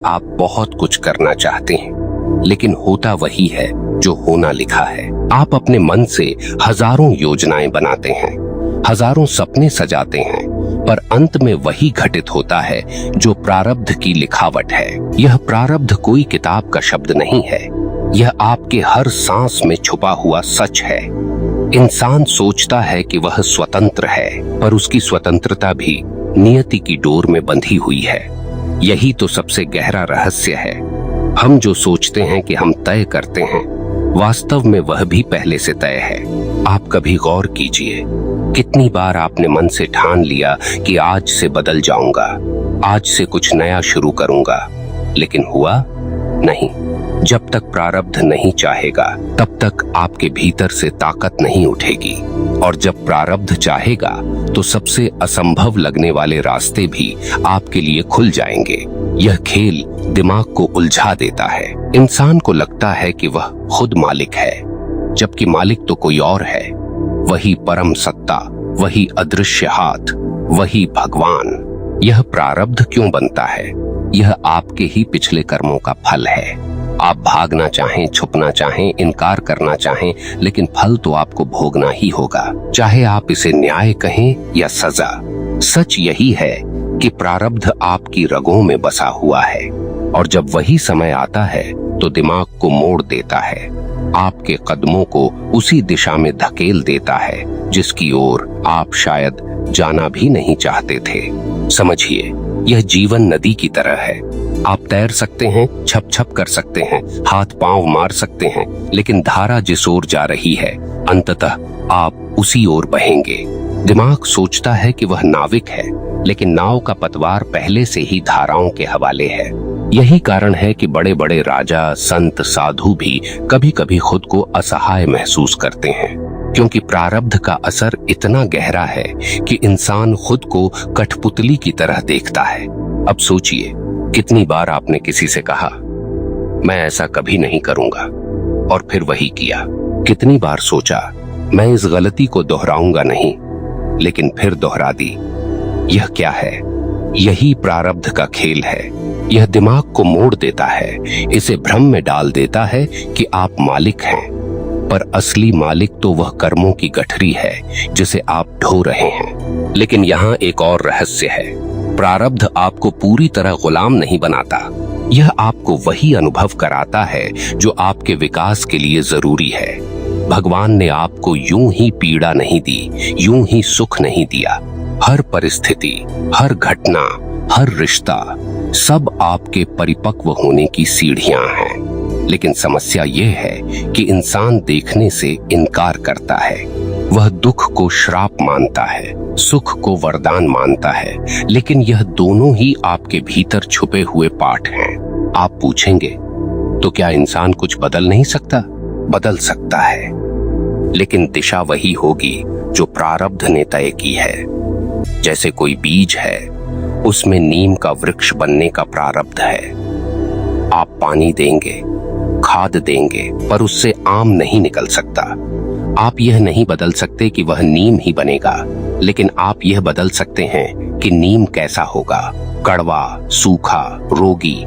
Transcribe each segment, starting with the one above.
आप बहुत कुछ करना चाहते हैं, लेकिन होता वही है जो होना लिखा है। आप अपने मन से हजारों योजनाएं बनाते हैं, हजारों सपने सजाते हैं, पर अंत में वही घटित होता है जो प्रारब्ध की लिखावट है। यह प्रारब्ध कोई किताब का शब्द नहीं है, यह आपके हर सांस में छुपा हुआ सच है। इंसान सोचता है कि वह स्वतंत्र है, पर उसकी स्वतंत्रता भी नियति की डोर में बंधी हुई है। यही तो सबसे गहरा रहस्य है। हम जो सोचते हैं कि हम तय करते हैं, वास्तव में वह भी पहले से तय है। आप कभी गौर कीजिए, कितनी बार आपने मन से ठान लिया कि आज से बदल जाऊंगा, आज से कुछ नया शुरू करूंगा, लेकिन हुआ नहीं। जब तक प्रारब्ध नहीं चाहेगा, तब तक आपके भीतर से ताकत नहीं उठेगी, और जब प्रारब्ध चाहेगा तो सबसे असंभव लगने वाले रास्ते भी आपके लिए खुल जाएंगे। यह खेल दिमाग को उलझा देता है। इंसान को लगता है कि वह खुद मालिक है, जबकि मालिक तो कोई और है। वही परम सत्ता, वही अदृश्य हाथ, वही भगवान। यह प्रारब्ध क्यों बनता है? यह आपके ही पिछले कर्मों का फल है। आप भागना चाहें, छुपना चाहें, इनकार करना चाहें, लेकिन फल तो आपको भोगना ही होगा, चाहे आप इसे न्याय कहें या सजा। सच यही है कि प्रारब्ध आपकी रगों में बसा हुआ है, और जब वही समय आता है तो दिमाग को मोड़ देता है, आपके कदमों को उसी दिशा में धकेल देता है जिसकी ओर आप शायद जाना भी नहीं चाहते थे। समझिए, यह जीवन नदी की तरह है। आप तैर सकते हैं, छप छप कर सकते हैं, हाथ पांव मार सकते हैं, लेकिन धारा जिस ओर जा रही है, अंततः आप उसी ओर बहेंगे। दिमाग सोचता है कि वह नाविक है, लेकिन नाव का पतवार पहले से ही धाराओं के हवाले है। यही कारण है कि बड़े बड़े राजा, संत, साधु भी कभी कभी खुद को असहाय महसूस करते हैं, क्योंकि प्रारब्ध का असर इतना गहरा है कि इंसान खुद को कठपुतली की तरह देखता है। अब सोचिए, कितनी बार आपने किसी से कहा, मैं ऐसा कभी नहीं करूंगा, और फिर वही किया। कितनी बार सोचा, मैं इस गलती को दोहराऊंगा नहीं, लेकिन फिर दोहरा दी। यह क्या है? यही प्रारब्ध का खेल है। यह दिमाग को मोड़ देता है, इसे भ्रम में डाल देता है कि आप मालिक हैं, पर असली मालिक तो वह कर्मों की गठरी है जिसे आप ढो रहे हैं। लेकिन यहाँ एक और रहस्य है। प्रारब्ध आपको पूरी तरह गुलाम नहीं बनाता, यह आपको वही अनुभव कराता है जो आपके विकास के लिए जरूरी है। भगवान ने आपको यूं ही पीड़ा नहीं दी, यूं ही सुख नहीं दिया। हर परिस्थिति, हर घटना, हर रिश्ता, सब आपके परिपक्व होने की सीढ़ियां हैं। लेकिन समस्या यह है कि इंसान देखने से इनकार करता है। वह दुख को श्राप मानता है, सुख को वरदान मानता है, लेकिन यह दोनों ही आपके भीतर छुपे हुए पाठ हैं। आप पूछेंगे, तो क्या इंसान कुछ बदल नहीं सकता? बदल सकता है, लेकिन दिशा वही होगी जो प्रारब्ध ने तय की है। जैसे कोई बीज है, उसमें नीम का वृक्ष बनने का प्रारब्ध है। आप पानी देंगे, खाद देंगे, पर उससे आम नहीं निकल सकता। आप यह नहीं बदल सकते कि वह नीम ही बनेगा, लेकिन आप यह बदल सकते हैं कि नीम कैसा होगा, कड़वा, सूखा, रोगी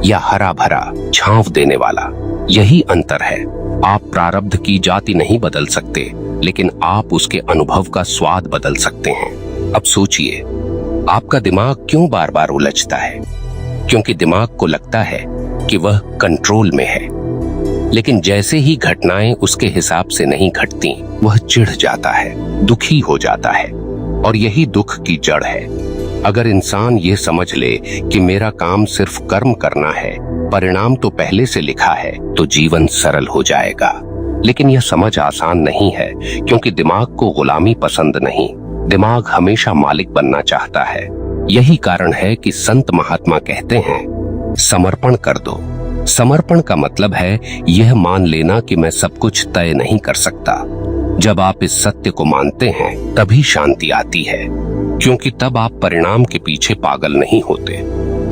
या हरा भरा, छांव देने वाला। यही अंतर है। आप प्रारब्ध की जाति नहीं बदल सकते, लेकिन आप उसके अनुभव का स्वाद बदल सकते हैं। अब सोचिए, आपका दिमाग क्यों बार बार उलझता है? क्योंकि दिमाग को लगता है कि वह कंट्रोल में है, लेकिन जैसे ही घटनाएं उसके हिसाब से नहीं घटती, वह चिढ़ जाता है, दुखी हो जाता है, और यही दुख की जड़ है। अगर इंसान ये समझ ले कि मेरा काम सिर्फ कर्म करना है, परिणाम तो पहले से लिखा है, तो जीवन सरल हो जाएगा। लेकिन यह समझ आसान नहीं है, क्योंकि दिमाग को गुलामी पसंद नहीं। दिमाग हमेशा मालिक बनना चाहता है। यही कारण है कि संत महात्मा कहते हैं, समर्पण कर दो। समर्पण का मतलब है यह मान लेना कि मैं सब कुछ तय नहीं कर सकता। जब आप इस सत्य को मानते हैं, तभी शांति आती है, क्योंकि तब आप परिणाम के पीछे पागल नहीं होते।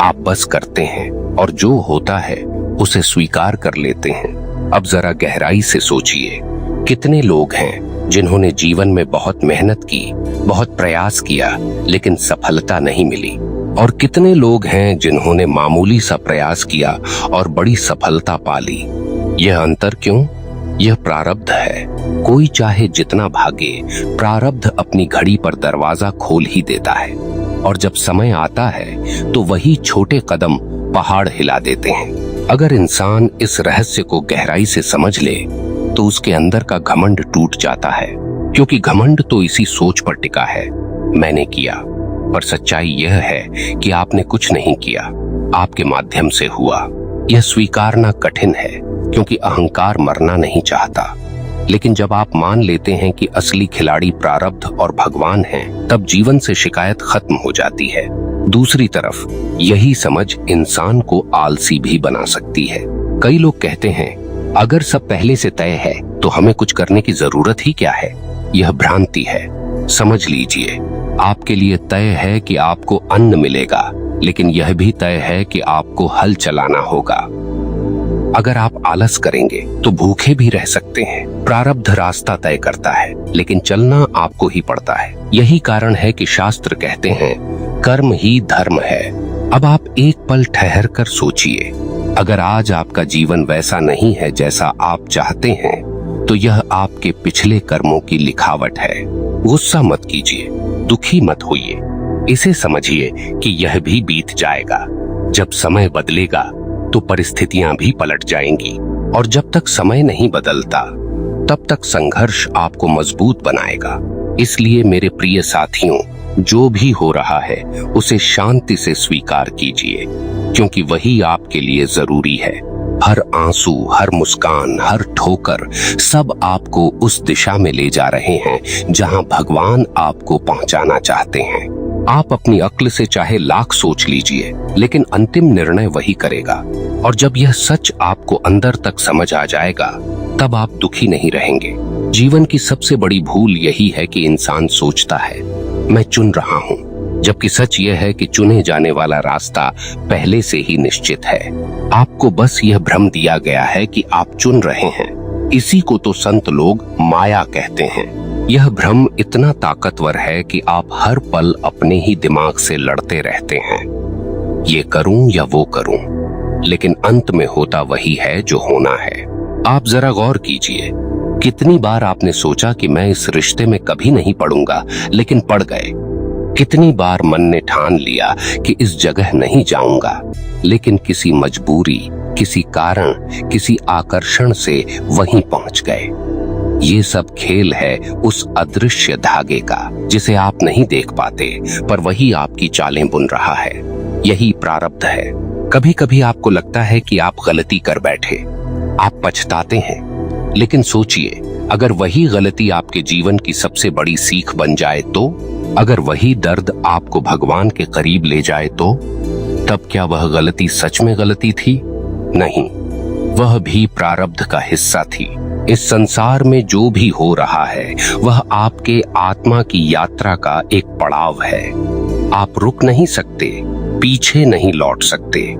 आप बस करते हैं, और जो होता है उसे स्वीकार कर लेते हैं। अब जरा गहराई से सोचिए, कितने लोग हैं जिन्होंने जीवन में बहुत मेहनत की, बहुत प्रयास किया, लेकिन सफलता नहीं मिली। और कितने लोग हैं जिन्होंने मामूली सा प्रयास किया और बड़ी सफलता पा ली। यह अंतर क्यों? यह प्रारब्ध है। कोई चाहे जितना भागे, प्रारब्ध अपनी घड़ी पर दरवाजा खोल ही देता है, और जब समय आता है तो वही छोटे कदम पहाड़ हिला देते हैं। अगर इंसान इस रहस्य को गहराई से समझ ले तो उसके अंदर का घमंड टूट जाता है, क्योंकि घमंड तो इसी सोच पर टिका है, मैंने किया। पर सच्चाई यह है कि आपने कुछ नहीं किया, आपके माध्यम से हुआ। यह स्वीकारना कठिन है, क्योंकि अहंकार मरना नहीं चाहता। लेकिन जब आप मान लेते हैं कि असली खिलाड़ी प्रारब्ध और भगवान हैं, तब जीवन से शिकायत खत्म हो जाती है। दूसरी तरफ यही समझ इंसान को आलसी भी बना सकती है। कई लोग कहते हैं, अगर सब पहले से तय है तो हमें कुछ करने की जरूरत ही क्या है। यह भ्रांति है। समझ लीजिए, आपके लिए तय है कि आपको अन्न मिलेगा, लेकिन यह भी तय है कि आपको हल चलाना होगा। अगर आप आलस करेंगे तो भूखे भी रह सकते हैं। प्रारब्ध रास्ता तय करता है, लेकिन चलना आपको ही पड़ता है। यही कारण है कि शास्त्र कहते हैं, कर्म ही धर्म है। अब आप एक पल ठहर कर सोचिए, अगर आज आपका जीवन वैसा नहीं है जैसा आप चाहते हैं, तो यह आपके पिछले कर्मों की लिखावट है। गुस्सा मत कीजिए, दुखी मत होइए। इसे समझिए कि यह भी बीत जाएगा। जब समय बदलेगा तो परिस्थितियां भी पलट जाएंगी, और जब तक समय नहीं बदलता तब तक संघर्ष आपको मजबूत बनाएगा। इसलिए मेरे प्रिय साथियों, जो भी हो रहा है उसे शांति से स्वीकार कीजिए, क्योंकि वही आपके लिए जरूरी है। हर आंसू, हर मुस्कान, हर ठोकर, सब आपको उस दिशा में ले जा रहे हैं जहां भगवान आपको पहुंचाना चाहते हैं। आप अपनी अक्ल से चाहे लाख सोच लीजिए, लेकिन अंतिम निर्णय वही करेगा। और जब यह सच आपको अंदर तक समझ आ जाएगा, तब आप दुखी नहीं रहेंगे। जीवन की सबसे बड़ी भूल यही है कि इंसान सोचता है, मैं चुन रहा हूँ, जबकि सच यह है कि चुने जाने वाला रास्ता पहले से ही निश्चित है। आपको बस यह भ्रम दिया गया है कि आप चुन रहे हैं। इसी को तो संत लोग माया कहते हैं। यह भ्रम इतना ताकतवर है कि आप हर पल अपने ही दिमाग से लड़ते रहते हैं, ये करूं या वो करूं, लेकिन अंत में होता वही है जो होना है। आप जरा गौर कीजिए, कितनी बार आपने सोचा कि मैं इस रिश्ते में कभी नहीं पड़ूंगा, लेकिन पड़ गए। कितनी बार मन ने ठान लिया कि इस जगह नहीं जाऊंगा, लेकिन किसी मजबूरी, किसी कारण, किसी आकर्षण से वहीं पहुंच गए। ये सब खेल है उस अदृश्य धागे का, जिसे आप नहीं देख पाते, पर वही आपकी चालें बुन रहा है। यही प्रारब्ध है। कभी कभी आपको लगता है कि आप गलती कर बैठे, आप पछताते हैं, लेकिन सोचिए, अगर वही गलती आपके जीवन की सबसे बड़ी सीख बन जाए तो? अगर वही दर्द आपको भगवान के करीब ले जाए तो? तब क्या वह गलती सच में गलती थी? नहीं, वह भी प्रारब्ध का हिस्सा थी। इस संसार में जो भी हो रहा है वह आपके आत्मा की यात्रा का एक पड़ाव है। आप रुक नहीं सकते, पीछे नहीं लौट सकते,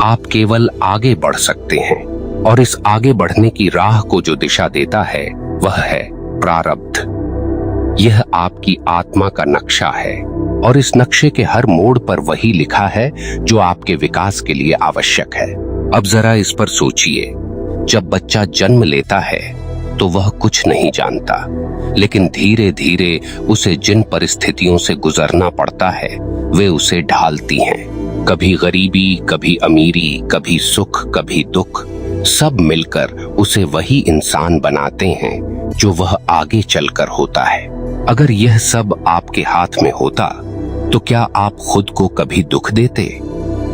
आप केवल आगे बढ़ सकते हैं। और इस आगे बढ़ने की राह को जो दिशा देता है वह है प्रारब्ध। यह आपकी आत्मा का नक्शा है, और इस नक्शे के हर मोड़ पर वही लिखा है जो आपके विकास के लिए आवश्यक है। अब जरा इस पर सोचिए, जब बच्चा जन्म लेता है तो वह कुछ नहीं जानता, लेकिन धीरे धीरे उसे जिन परिस्थितियों से गुजरना पड़ता है वे उसे ढालती हैं। कभी गरीबी, कभी अमीरी, कभी सुख, कभी दुख, सब मिलकर उसे वही इंसान बनाते हैं जो वह आगे चलकर होता है। अगर यह सब आपके हाथ में होता तो क्या आप खुद को कभी दुख देते,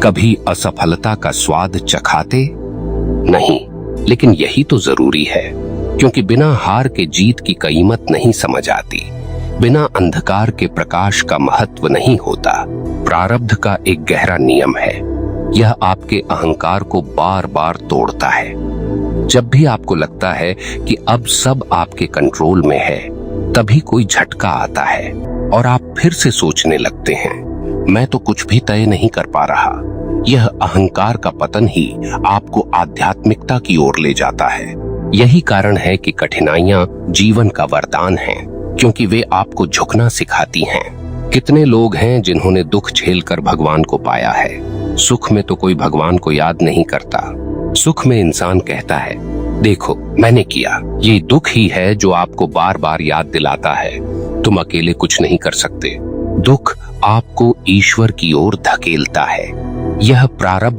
कभी असफलता का स्वाद चखाते? नहीं, लेकिन यही तो जरूरी है, क्योंकि बिना हार के जीत की कीमत नहीं समझ आती, बिना अंधकार के प्रकाश का महत्व नहीं होता। प्रारब्ध का एक गहरा नियम है, यह आपके अहंकार को बार बार तोड़ता है। जब भी आपको लगता है कि अब सब आपके कंट्रोल में है, तभी कोई झटका आता है और आप फिर से सोचने लगते हैं, मैं तो कुछ भी तय नहीं कर पा रहा। यह अहंकार का पतन ही आपको आध्यात्मिकता की ओर ले जाता है। यही कारण है कि कठिनाइयां जीवन का वरदान हैं, क्योंकि वे आपको झुकना सिखाती हैं। कितने लोग हैं जिन्होंने दुख झेलकर भगवान को पाया है। सुख में तो कोई भगवान को याद नहीं करता। सुख में इंसान कहता है, देखो मैंने किया। ये दुख ही है जो आपको बार बार याद दिलाता है तुम अकेले कुछ नहीं कर सकते। दुख आपको ईश्वर की ओर धकेलता है। यह प्रारब्ध